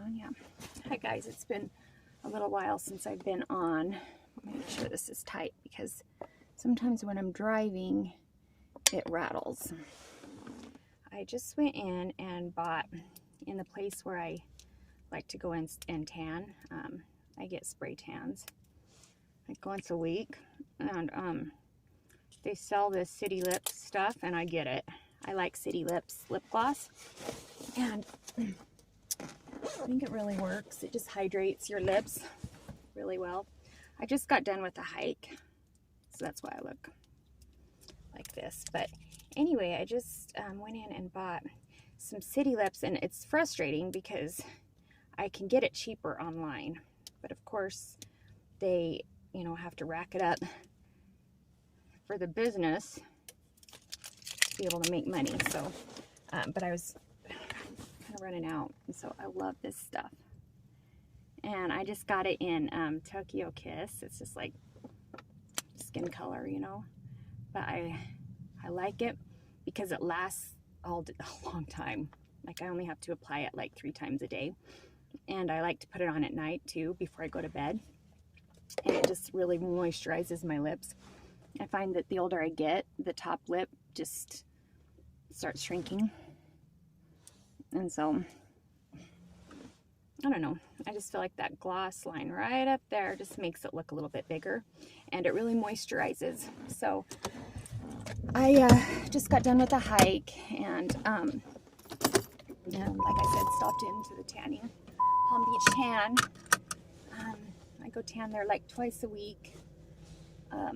on, yeah. Hi guys, it's been a little while since I've been on. Let me make sure this is tight because sometimes when I'm driving, it rattles. I just went in and bought, in the place where I like to go in and tan, I get spray tans like once a week, and they sell this City Lips stuff, and I get it. I like City Lips lip gloss, and I think it really works. It just hydrates your lips really well. I just got done with a hike, so that's why I look like this. But anyway, I just went in and bought some City Lips, and it's frustrating because I can get it cheaper online, but of course they, you know, have to rack it up for the business to be able to make money. So, but I was kind of running out, and so I love this stuff. And I just got it in Tokyo Kiss. It's just like skin color, you know, but I like it because it lasts a long time. Like, I only have to apply it like 3 times a day, and I like to put it on at night too before I go to bed, and it just really moisturizes my lips. I find that the older I get, the top lip just starts shrinking, and so I don't know, I just feel like that gloss line right up there just makes it look a little bit bigger, and it really moisturizes. So I just got done with a hike, and like I said, stopped into the tanning, Palm Beach Tan. I go tan there like twice a week. I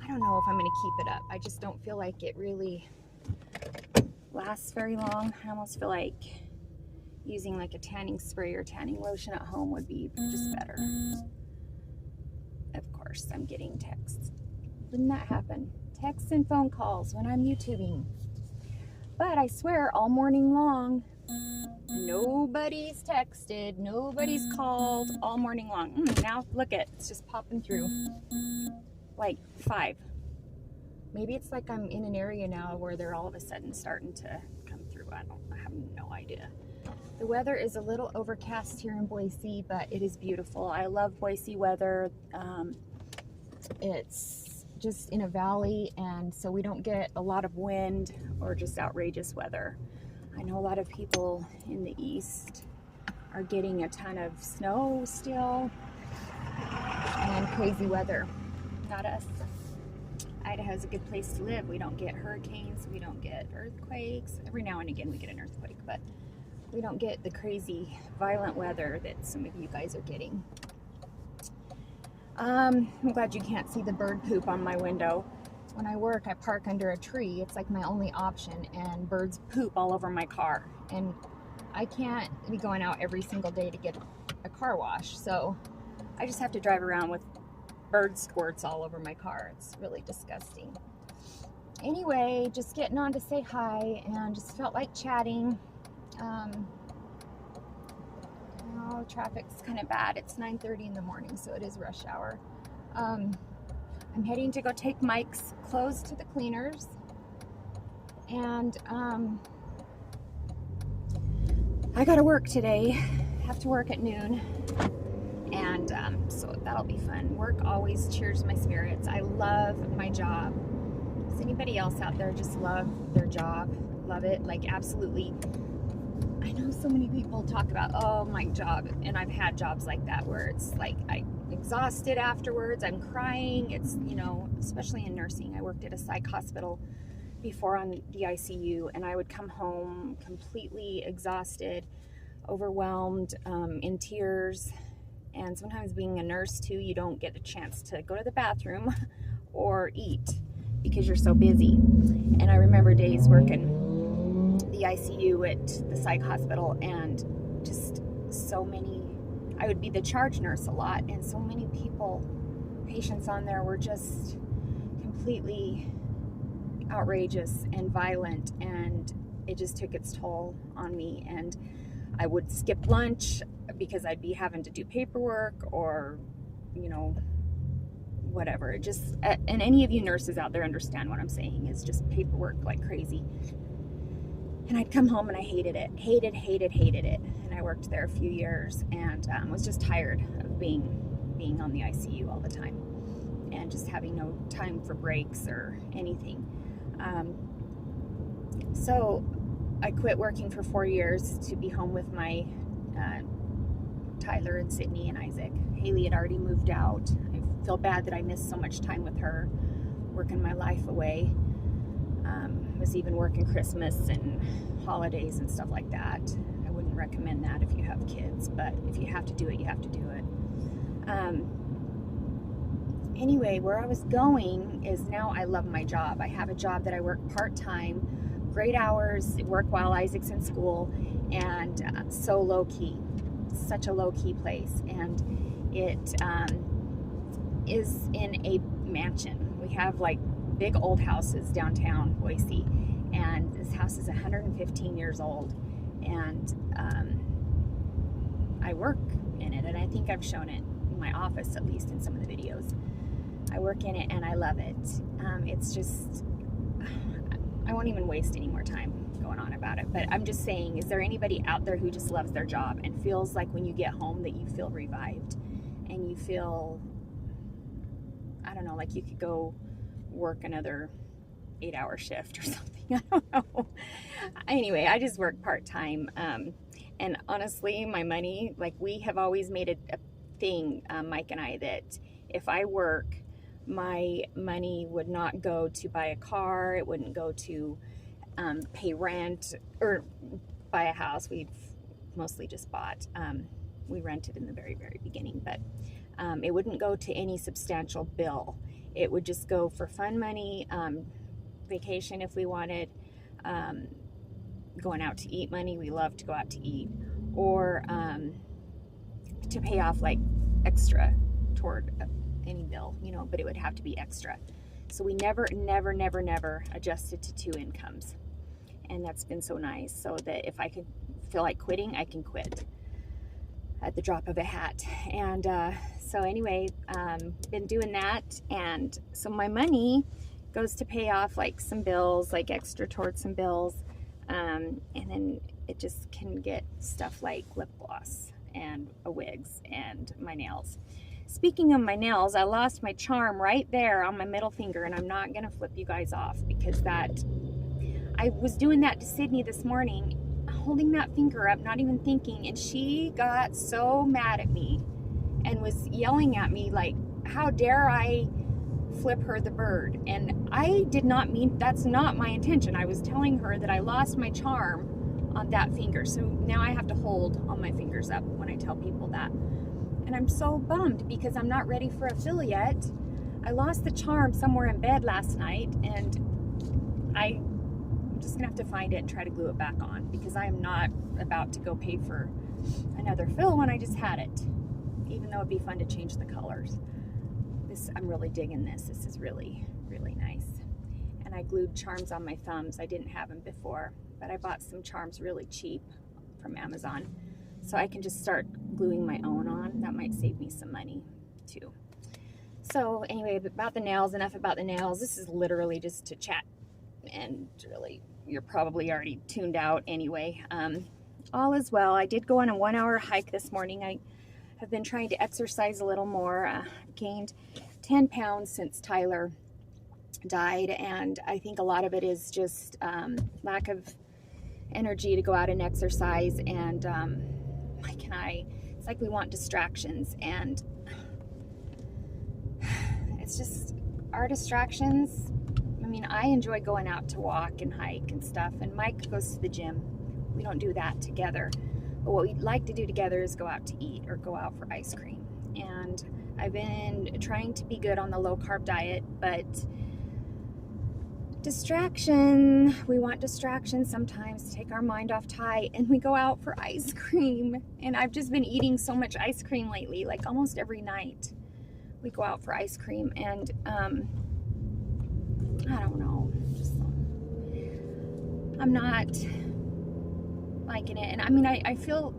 don't know if I'm going to keep it up. I just don't feel like it really lasts very long. I almost feel like using like a tanning spray or tanning lotion at home would be just better. Of course, I'm getting texts. Wouldn't that happen? Texts and phone calls when I'm YouTubing. But I swear, all morning long, nobody's texted, nobody's called all morning long. Now look at, it's just popping through. Like 5. Maybe it's like I'm in an area now where they're all of a sudden starting to come through. I have no idea. The weather is a little overcast here in Boise, but it is beautiful. I love Boise weather. It's just in a valley, and so we don't get a lot of wind or just outrageous weather. I know a lot of people in the east are getting a ton of snow still and crazy weather. Not us. Idaho's a good place to live. We don't get hurricanes, we don't get earthquakes. Every now and again we get an earthquake, but we don't get the crazy violent weather that some of you guys are getting. I'm glad you can't see the bird poop on my window. When I work, I park under a tree. It's like my only option, and birds poop all over my car. And I can't be going out every single day to get a car wash, so I just have to drive around with bird squirts all over my car. It's really disgusting. Anyway, just getting on to say hi, and just felt like chatting. Traffic's kind of bad. It's 9:30 in the morning, so it is rush hour. I'm heading to go take Mike's clothes to the cleaners, and I gotta work today. Have to work at noon, and so that'll be fun. Work always cheers my spirits. I love my job. Does anybody else out there just love their job? Love it, like absolutely. I know so many people talk about, oh, my job, and I've had jobs like that where it's like I'm exhausted afterwards, I'm crying. It's, you know, especially in nursing. I worked at a psych hospital before on the ICU, and I would come home completely exhausted, overwhelmed, in tears. And sometimes being a nurse too, you don't get a chance to go to the bathroom or eat because you're so busy. And I remember days working the ICU at the psych hospital, and just so many, I would be the charge nurse a lot, and so many patients on there were just completely outrageous and violent, and it just took its toll on me. And I would skip lunch because I'd be having to do paperwork or, you know, whatever. It just, and any of you nurses out there understand what I'm saying, is just paperwork like crazy. And I'd come home and I hated it. Hated it. And I worked there a few years and was just tired of being on the ICU all the time and just having no time for breaks or anything. So I quit working for 4 years to be home with my Tyler and Sydney and Isaac. Haley had already moved out. I feel bad that I missed so much time with her, working my life away. Was even working Christmas and holidays and stuff like that. I wouldn't recommend that if you have kids, but if you have to do it, you have to do it. Anyway, where I was going is now I love my job. I have a job that I work part-time, great hours, work while Isaac's in school, and so low-key, such a low-key place. And it is in a mansion. We have like big old houses downtown Boise, and this house is 115 years old, and I work in it, and I think I've shown it in my office, at least in some of the videos. I work in it and I love it. It's just, I won't even waste any more time going on about it, but I'm just saying, is there anybody out there who just loves their job and feels like when you get home that you feel revived and you feel, I don't know, like you could go work another 8-hour shift or something? I don't know. Anyway, I just work part-time, and honestly, my money, like, we have always made it a thing, Mike and I, that if I work, my money would not go to buy a car. It wouldn't go to pay rent or buy a house. We've mostly just bought. We rented in the very, very beginning, but it wouldn't go to any substantial bill. It would just go for fun money, vacation if we wanted, going out to eat money. We love to go out to eat, or to pay off like extra toward any bill, you know, but it would have to be extra. So we never adjusted to 2 incomes. And that's been so nice, so that if I could feel like quitting, I can quit at the drop of a hat. And so anyway, been doing that, and so my money goes to pay off like some bills, like extra towards some bills, and then it just can get stuff like lip gloss and wigs and my nails. Speaking of my nails, I lost my charm right there on my middle finger, and I'm not gonna flip you guys off because that, I was doing that to Sydney this morning, holding that finger up, not even thinking, and she got so mad at me and was yelling at me like, how dare I flip her the bird? And I did not mean, that's not my intention. I was telling her that I lost my charm on that finger, so now I have to hold all my fingers up when I tell people that. And I'm so bummed because I'm not ready for a fill yet. I lost the charm somewhere in bed last night, and I'm just gonna have to find it and try to glue it back on, because I am not about to go pay for another fill when I just had it, even though it'd be fun to change the colors. I'm really digging this. This is really, really nice. And I glued charms on my thumbs. I didn't have them before, but I bought some charms really cheap from Amazon, so I can just start gluing my own on. That might save me some money too. So anyway, about the nails, enough about the nails. This is literally just to chat, and really, you're probably already tuned out anyway. All is well. I did go on a 1-hour hike this morning. I have been trying to exercise a little more. Gained 10 pounds since Tyler died, and I think a lot of it is just lack of energy to go out and exercise. And Mike and I, it's like we want distractions, and it's just our distractions. I mean, I enjoy going out to walk and hike and stuff, and Mike goes to the gym. We don't do that together, but what we like to do together is go out to eat or go out for ice cream. And I've been trying to be good on the low carb diet, but distraction, we want distraction sometimes to take our mind off Ty, and we go out for ice cream. And I've just been eating so much ice cream lately, like almost every night we go out for ice cream, and I don't know, just, I'm not liking it. And I mean, I feel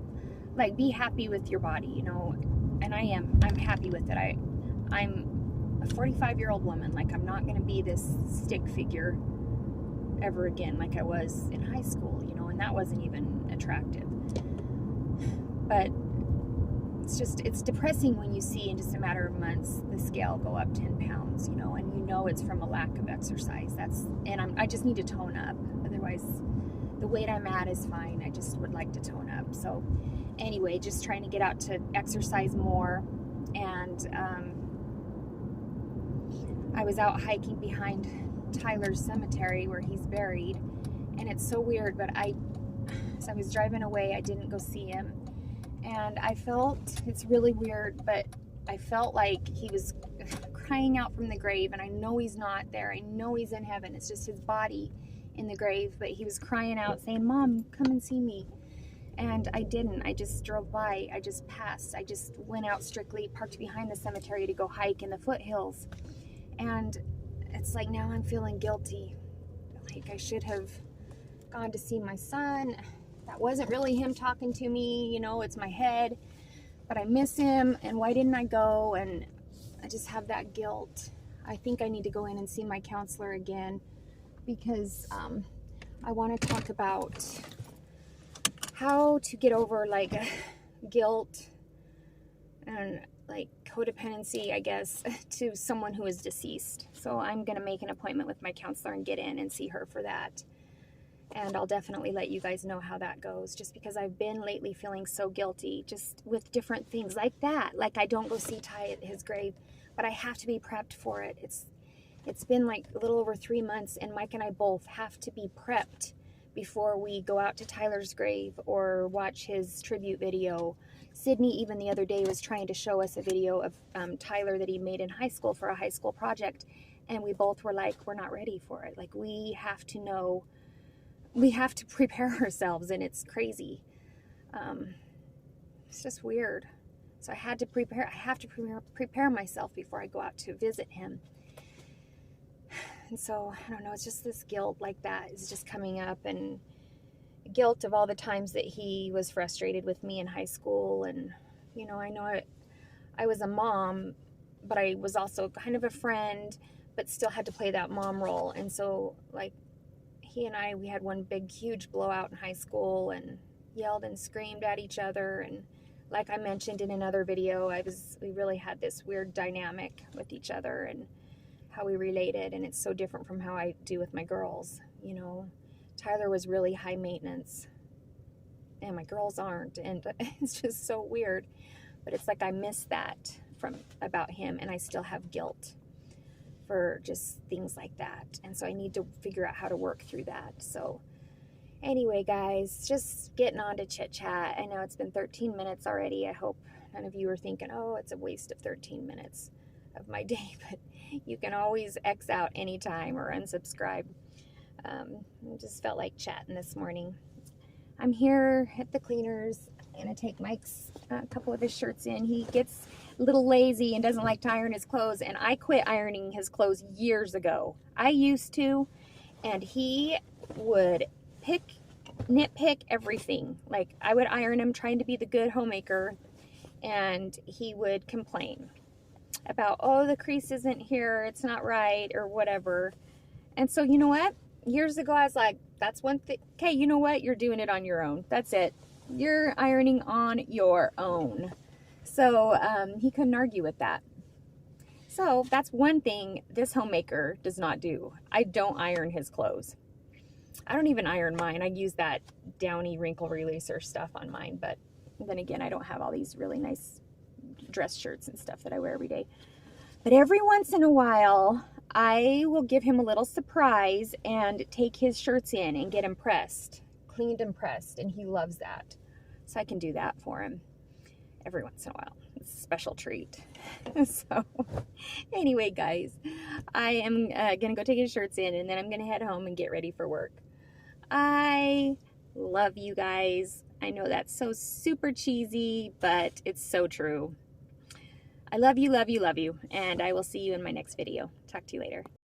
like, be happy with your body, you know, and I'm happy with it. I'm a 45-year-old woman. Like, I'm not going to be this stick figure ever again like I was in high school, you know, that wasn't even attractive. But it's depressing when you see in just a matter of months the scale go up 10 pounds, you know, and you know it's from a lack of exercise. I just need to tone up. Otherwise, the weight I'm at is fine. I just would like to tone up. So anyway, just trying to get out to exercise more. And I was out hiking behind Tyler's cemetery where he's buried. And it's so weird, but as I was driving away, I didn't go see him. And I felt, it's really weird, but I felt like he was crying out from the grave. And I know he's not there. I know he's in heaven. It's just his body in the grave. But he was crying out saying, "Mom, come and see me." And I didn't. I just drove by. I just passed. I just went out strictly, parked behind the cemetery to go hike in the foothills. And it's like now I'm feeling guilty. Like I should have gone to see my son. That wasn't really him talking to me, you know, it's my head, but I miss him, and why didn't I go? And I just have that guilt. I think I need to go in and see my counselor again, because I want to talk about how to get over like guilt and like codependency, I guess, to someone who is deceased. So I'm going to make an appointment with my counselor and get in and see her for that. And I'll definitely let you guys know how that goes, just because I've been lately feeling so guilty just with different things like that. Like I don't go see Ty at his grave, but I have to be prepped for it. It's been like a little over 3 months, and Mike and I both have to be prepped before we go out to Tyler's grave or watch his tribute video. Sydney even the other day was trying to show us a video of Tyler that he made in high school for a high school project, and we both were like, we're not ready for it. Like we have to know, we have to prepare ourselves, and it's crazy. It's just weird. So I have to prepare myself before I go out to visit him. And so, I don't know, it's just this guilt like that is just coming up, and guilt of all the times that he was frustrated with me in high school. And, you know I was a mom, but I was also kind of a friend, but still had to play that mom role. And so, like, he and we had one big, huge blowout in high school and yelled and screamed at each other. And like I mentioned in another video, we really had this weird dynamic with each other and how we related. And it's so different from how I do with my girls. You know, Tyler was really high maintenance and my girls aren't. And it's just so weird. But it's like I miss that about him, and I still have guilt for just things like that. And so I need to figure out how to work through that. So anyway, guys, just getting on to chit chat. I know it's been 13 minutes already. I hope none of you are thinking, oh, it's a waste of 13 minutes of my day, but you can always X out anytime or unsubscribe. I just felt like chatting this morning. I'm here at the cleaners. I'm gonna take Mike's a couple of his shirts in. He gets a little lazy and doesn't like to iron his clothes, and I quit ironing his clothes years ago. I used to, and he would nitpick everything. Like I would iron him trying to be the good homemaker, and he would complain about, oh, the crease isn't here, it's not right, or whatever. And so, you know what? Years ago, I was like, that's one thing. Okay, you know what? You're doing it on your own. That's it. You're ironing on your own. So he couldn't argue with that. So that's one thing this homemaker does not do. I don't iron his clothes. I don't even iron mine. I use that Downy wrinkle releaser stuff on mine. But then again, I don't have all these really nice dress shirts and stuff that I wear every day. But every once in a while, I will give him a little surprise and take his shirts in and get him pressed, cleaned and pressed, and he loves that. So I can do that for him every once in a while. It's a special treat. So anyway, guys, I am going to go take his shirts in, and then I'm going to head home and get ready for work. I love you guys. I know that's so super cheesy, but it's so true. I love you, love you, love you, and I will see you in my next video. Talk to you later.